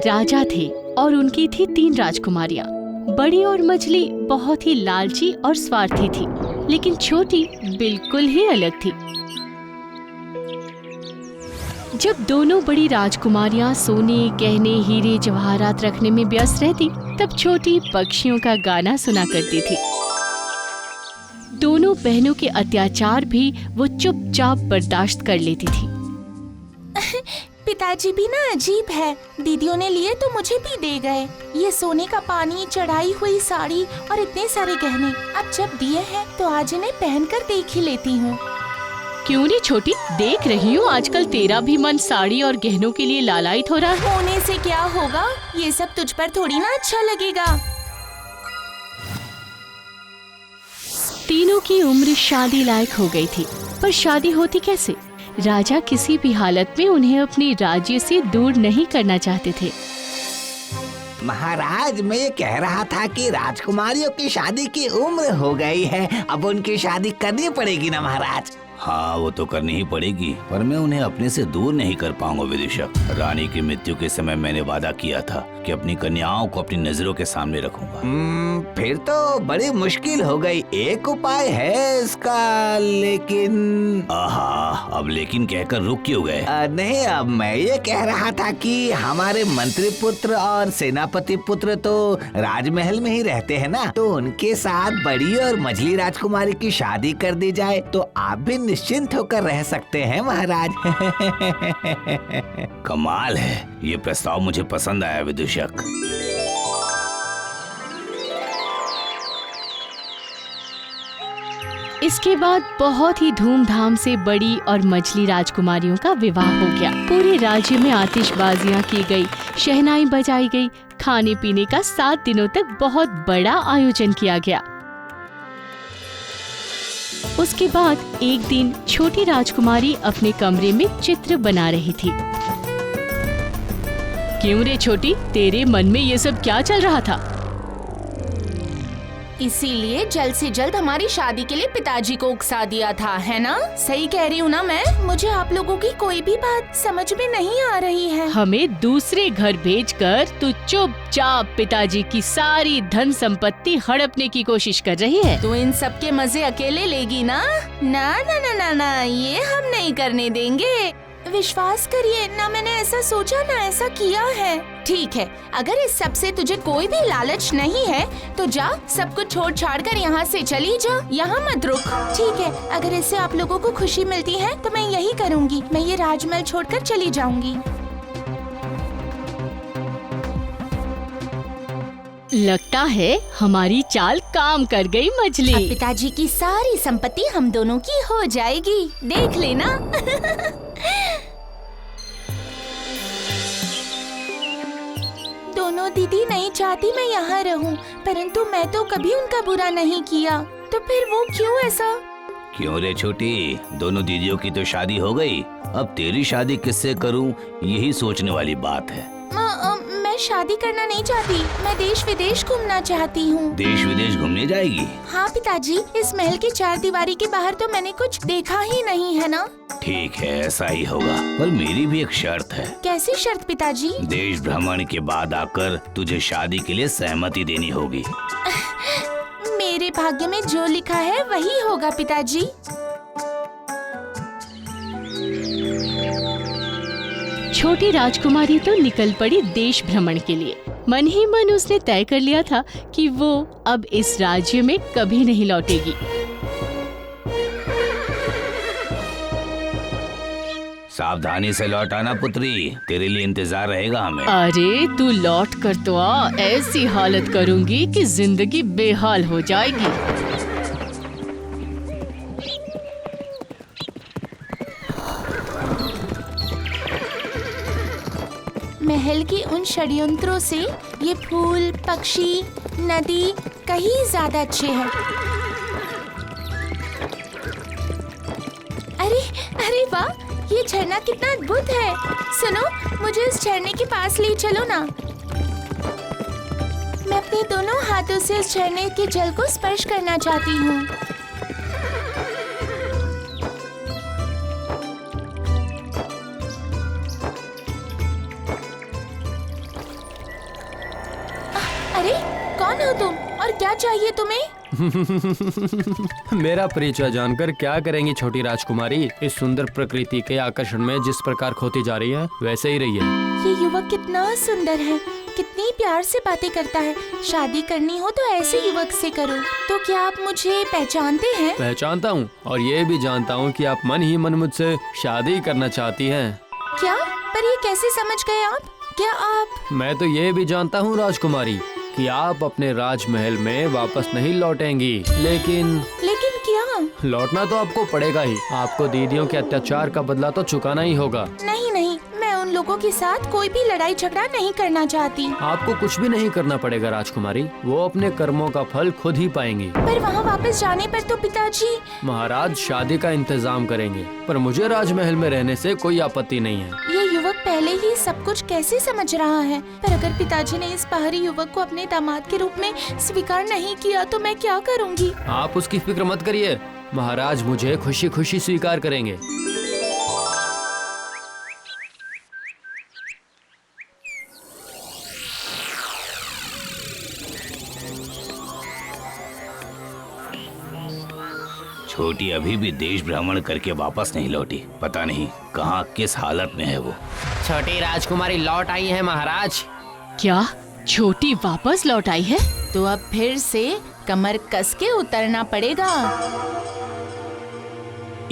राजा थे और उनकी थी 3 राजकुमारियां। बड़ी और मछली बहुत ही लालची और स्वार्थी थी, लेकिन छोटी बिल्कुल ही अलग थी। जब दोनों बड़ी राजकुमारियां सोने, गहने, हीरे, जवाहरात रखने में व्यस्त रहती, तब छोटी पक्षियों का गाना सुना करती थी। दोनों बहनों के अत्याचार भी वो चुपचाप बर्दाश्त कर लेती थी। पिताजी भी ना अजीब है, दीदियों ने लिए तो मुझे भी दे गए। ये सोने का पानी, चढ़ाई हुई साड़ी और इतने सारे गहने, अब जब दिए हैं तो आज इन्हें पहनकर देख ही लेती हूँ। क्यों नहीं छोटी, देख रही हूँ आजकल तेरा भी मन साड़ी और गहनों के लिए लालायित हो रहा है। होने से क्या होगा, ये सब तुझ पर थोड़ी ना अच्छा लगेगा। तीनों की उम्र शादी लायक हो गई थी, पर शादी होती कैसे? राजा किसी भी हालत में उन्हें अपने राज्य से दूर नहीं करना चाहते थे। महाराज, मैं ये कह रहा था कि राजकुमारियों की शादी की उम्र हो गई है, अब उनकी शादी करनी पड़ेगी ना महाराज। हाँ, वो तो करनी ही पड़ेगी, पर मैं उन्हें अपने से दूर नहीं कर पाऊंगा विदूषक। रानी की मृत्यु के समय मैंने वादा किया था कि अपनी कन्याओं को अपनी नजरों के सामने रखूंगा। फिर तो बड़ी मुश्किल हो गई। एक उपाय है इसका, लेकिन आहा, अब लेकिन कहकर रुक क्यों गए? नहीं, अब मैं ये कह रहा था कि हमारे मंत्री पुत्र और सेनापति पुत्र तो राजमहल में ही रहते हैं ना, तो उनके साथ बड़ी और मझली राजकुमारी की शादी कर दी जाए तो आप भी निश्चिंत होकर रह सकते हैं महाराज। कमाल है, ये प्रस्ताव मुझे पसंद आया विदूषक। इसके बाद बहुत ही धूमधाम से बड़ी और मझली राजकुमारियों का विवाह हो गया। पूरे राज्य में आतिशबाजियां की गई, शहनाई बजाई गई, खाने पीने का 7 दिनों तक बहुत बड़ा आयोजन किया गया। उसके बाद एक दिन छोटी राजकुमारी अपने कमरे में चित्र बना रही थी। क्यों रे छोटी, तेरे मन में ये सब क्या चल रहा था? इसीलिए जल्द से जल्द हमारी शादी के लिए पिताजी को उकसा दिया था, है ना? सही कह रही हूँ ना मैं? मुझे आप लोगों की कोई भी बात समझ में नहीं आ रही है। हमें दूसरे घर भेजकर तू चुपचाप पिताजी की सारी धन संपत्ति हड़पने की कोशिश कर रही है। तू इन सब के मजे अकेले लेगी ना? ना ना ना ना ना, ये हम नहीं करने देंगे। विश्वास करिए ना, मैंने ऐसा सोचा ना ऐसा किया है। ठीक है, अगर इस सब से तुझे कोई भी लालच नहीं है तो जा, सब कुछ छोड़ छाड़ कर यहाँ से चली जा, यहाँ मत रुक। ठीक है, अगर इससे आप लोगों को खुशी मिलती है तो मैं यही करूँगी, मैं ये राजमहल छोड़कर चली जाऊंगी। लगता है हमारी चाल काम कर गई मछली। अब पिताजी की सारी संपत्ति हम दोनों की हो जाएगी, देख लेना। दोनों दीदी नहीं चाहती मैं यहाँ रहूं, परंतु मैं तो कभी उनका बुरा नहीं किया, तो फिर वो क्यों ऐसा? क्यों रे छोटी, दोनों दीदियों की तो शादी हो गई, अब तेरी शादी किससे करूं, यही सोचने वाली बात है। मैं शादी करना नहीं चाहती, मैं देश विदेश घूमना चाहती हूँ। देश विदेश घूमने जाएगी? हाँ पिताजी, इस महल की 4 दीवारी के बाहर तो मैंने कुछ देखा ही नहीं है ना। ठीक है, ऐसा ही होगा, पर मेरी भी एक शर्त है। कैसी शर्त पिताजी? देश भ्रमण के बाद आकर तुझे शादी के लिए सहमति देनी होगी। मेरे भाग्य में जो लिखा है वही होगा पिताजी। छोटी राजकुमारी तो निकल पड़ी देश भ्रमण के लिए। मन ही मन उसने तय कर लिया था कि वो अब इस राज्य में कभी नहीं लौटेगी। सावधानी से लौट आना पुत्री, तेरे लिए इंतजार रहेगा हमें। अरे तू लौट कर तो आ, ऐसी हालत करूंगी कि जिंदगी बेहाल हो जाएगी। महल की उन षड्यंत्रों से ये फूल, पक्षी, नदी कहीं ज्यादा अच्छे हैं। अरे अरे वाह, ये झरना कितना अद्भुत है। सुनो, मुझे इस झरने के पास ले चलो ना। मैं अपने दोनों हाथों से इस झरने के जल को स्पर्श करना चाहती हूँ। कौन हो तुम और क्या चाहिए तुम्हें? मेरा परिचय जानकर क्या करेंगी छोटी राजकुमारी? इस सुंदर प्रकृति के आकर्षण में जिस प्रकार खोती जा रही है वैसे ही रहिए। ये युवक कितना सुंदर है, कितनी प्यार से बातें करता है। शादी करनी हो तो ऐसे युवक से करो। तो क्या आप मुझे पहचानते हैं? पहचानता हूँ और ये भी जानता हूँ कि आप मन ही मन मुझसे शादी करना चाहती हैं। क्या? पर ये कैसे समझ गए आप? क्या आप? मैं तो ये भी जानता हूँ राजकुमारी कि आप अपने राजमहल में वापस नहीं लौटेंगी, लेकिन क्या? लौटना तो आपको पड़ेगा ही। आपको दीदियों के अत्याचार का बदला तो चुकाना ही होगा। नहीं, मैं उन लोगों के साथ कोई भी लड़ाई झगड़ा नहीं करना चाहती। आपको कुछ भी नहीं करना पड़ेगा राजकुमारी, वो अपने कर्मों का फल खुद ही पाएंगी। पर वहाँ वापस जाने पर तो पिताजी। महाराज शादी का इंतजाम करेंगे, पर मुझे राजमहल में रहने से कोई आपत्ति नहीं है। ये युवक पहले ही सब कुछ कैसे समझ रहा है? पर अगर पिताजी ने इस बाहरी युवक को अपने दामाद के रूप में स्वीकार नहीं किया तो मैं क्या करूँगी? आप उसकी फिक्र मत करिए, महाराज मुझे खुशी खुशी स्वीकार करेंगे। छोटी अभी भी देश भ्रमण करके वापस नहीं लौटी। पता नहीं कहाँ किस हालत में है वो। छोटी राजकुमारी लौट आई है महाराज। क्या छोटी वापस लौट आई है? तो अब फिर से कमर कस के उतरना पड़ेगा।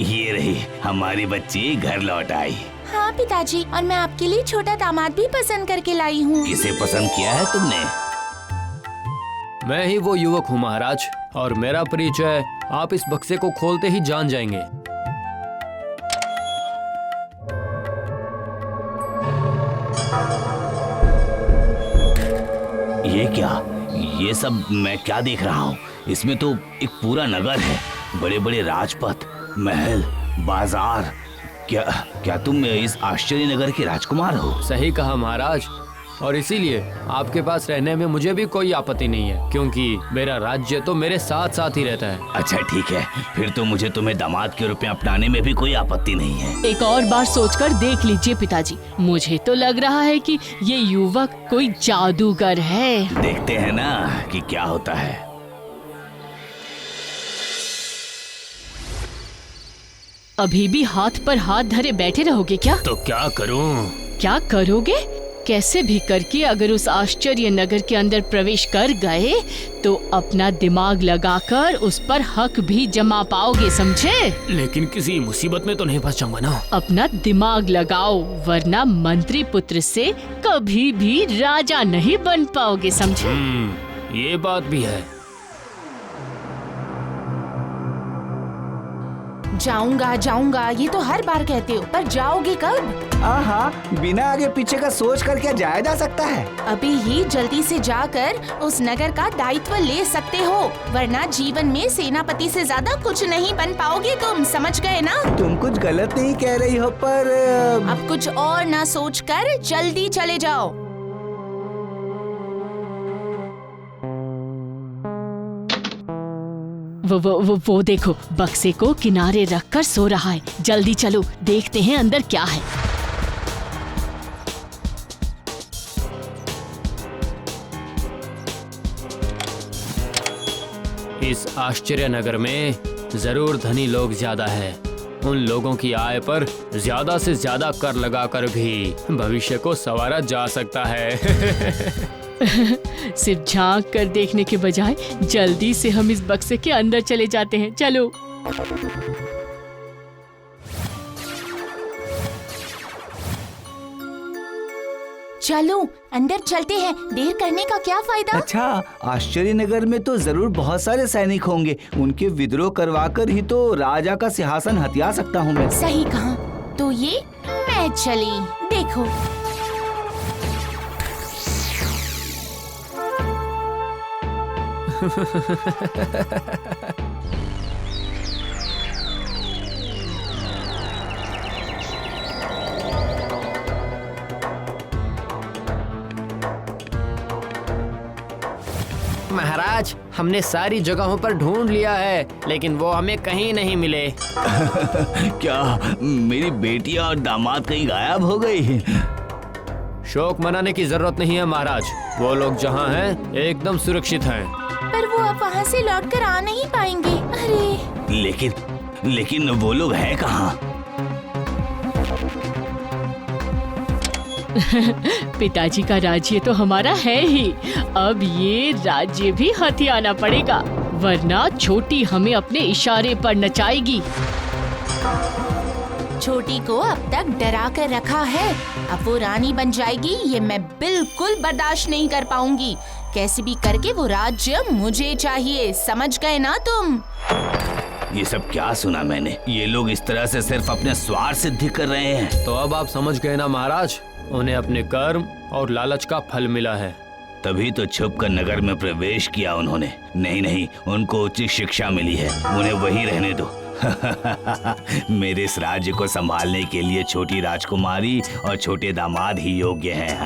ये रही हमारी बच्ची घर लौट आई। हाँ पिताजी, और मैं आपके लिए छोटा दामाद भी पसंद करके लाई हूँ। किसे पसंद किया है तुमने? मैं ही वो युवक हूँ महाराज, और मेरा परिचय आप इस बक्से को खोलते ही जान जाएंगे। ये क्या? ये सब मैं क्या देख रहा हूँ? इसमें तो एक पूरा नगर है, बड़े बड़े राजपथ, महल, बाजार। क्या तुम इस आश्चर्य नगर के राजकुमार हो? सही कहा महाराज, और इसीलिए आपके पास रहने में मुझे भी कोई आपत्ति नहीं है, क्योंकि मेरा राज्य तो मेरे साथ साथ ही रहता है। अच्छा ठीक है, फिर तो मुझे तुम्हें दामाद के रूप में अपनाने में भी कोई आपत्ति नहीं है। एक और बार सोचकर देख लीजिए पिताजी, मुझे तो लग रहा है कि ये युवक कोई जादूगर है। देखते हैं ना कि क्या होता है। अभी भी हाथ पर हाथ धरे बैठे रहोगे क्या? तो क्या करूं? क्या करोगे? कैसे भी करके अगर उस आश्चर्य नगर के अंदर प्रवेश कर गए तो अपना दिमाग लगाकर उस पर हक भी जमा पाओगे, समझे? लेकिन किसी मुसीबत में तो नहीं फंस जाऊंगा ना? अपना दिमाग लगाओ, वरना मंत्री पुत्र से कभी भी राजा नहीं बन पाओगे, समझे? ये बात भी है। जाऊंगा, ये तो हर बार कहते हो, पर जाओगे कब? आहा, बिना आगे पीछे का सोच कर क्या जाया जा सकता है? अभी ही जल्दी से जाकर उस नगर का दायित्व ले सकते हो, वरना जीवन में सेनापति से ज्यादा कुछ नहीं बन पाओगे तुम, समझ गए ना? तुम कुछ गलत नहीं कह रही हो, पर अब कुछ और ना सोचकर जल्दी चले जाओ। वो देखो, बक्से को किनारे रखकर सो रहा है। जल्दी चलो, देखते हैं अंदर क्या है। इस आश्चर्य नगर में जरूर धनी लोग ज्यादा हैं। उन लोगों की आय पर ज्यादा से ज्यादा कर लगाकर भी भविष्य को संवारा जा सकता है। सिर्फ झांक कर देखने के बजाय जल्दी से हम इस बक्से के अंदर चले जाते हैं। चलो। चलो अंदर चलते हैं, देर करने का क्या फायदा? अच्छा, आश्चर्य नगर में तो जरूर बहुत सारे सैनिक होंगे, उनके विद्रोह करवाकर ही तो राजा का सिंहासन हथिया सकता हूँ मैं। सही कहा। तो ये मैं चली, देखो। महाराज, हमने सारी जगहों पर ढूंढ लिया है, लेकिन वो हमें कहीं नहीं मिले। क्या मेरी बेटी और दामाद कहीं गायब हो गई? शोक मनाने की जरूरत नहीं है महाराज। वो लोग जहाँ हैं एकदम सुरक्षित हैं। पर वो अब वहाँ से लौटकर आ नहीं पाएंगे। अरे लेकिन वो लोग हैं कहाँ? पिताजी का राज्य तो हमारा है ही, अब ये राज्य भी हथियाना पड़ेगा, वरना छोटी हमें अपने इशारे पर नचाएगी। छोटी को अब तक डरा कर रखा है, अब वो रानी बन जाएगी, ये मैं बिल्कुल बर्दाश्त नहीं कर पाऊंगी। कैसे भी करके वो राज्य मुझे चाहिए, समझ गए ना तुम? ये सब क्या सुना मैंने? ये लोग इस तरह से सिर्फ अपने स्वार्थ सिद्धि कर रहे हैं। तो अब आप समझ गए ना महाराज, उन्हें अपने कर्म और लालच का फल मिला है। तभी तो छुप कर नगर में प्रवेश किया उन्होंने। नहीं, उनको उचित शिक्षा मिली है, उन्हें वही रहने दो। मेरे इस राज्य को संभालने के लिए छोटी राजकुमारी और छोटे दामाद ही योग्य हैं।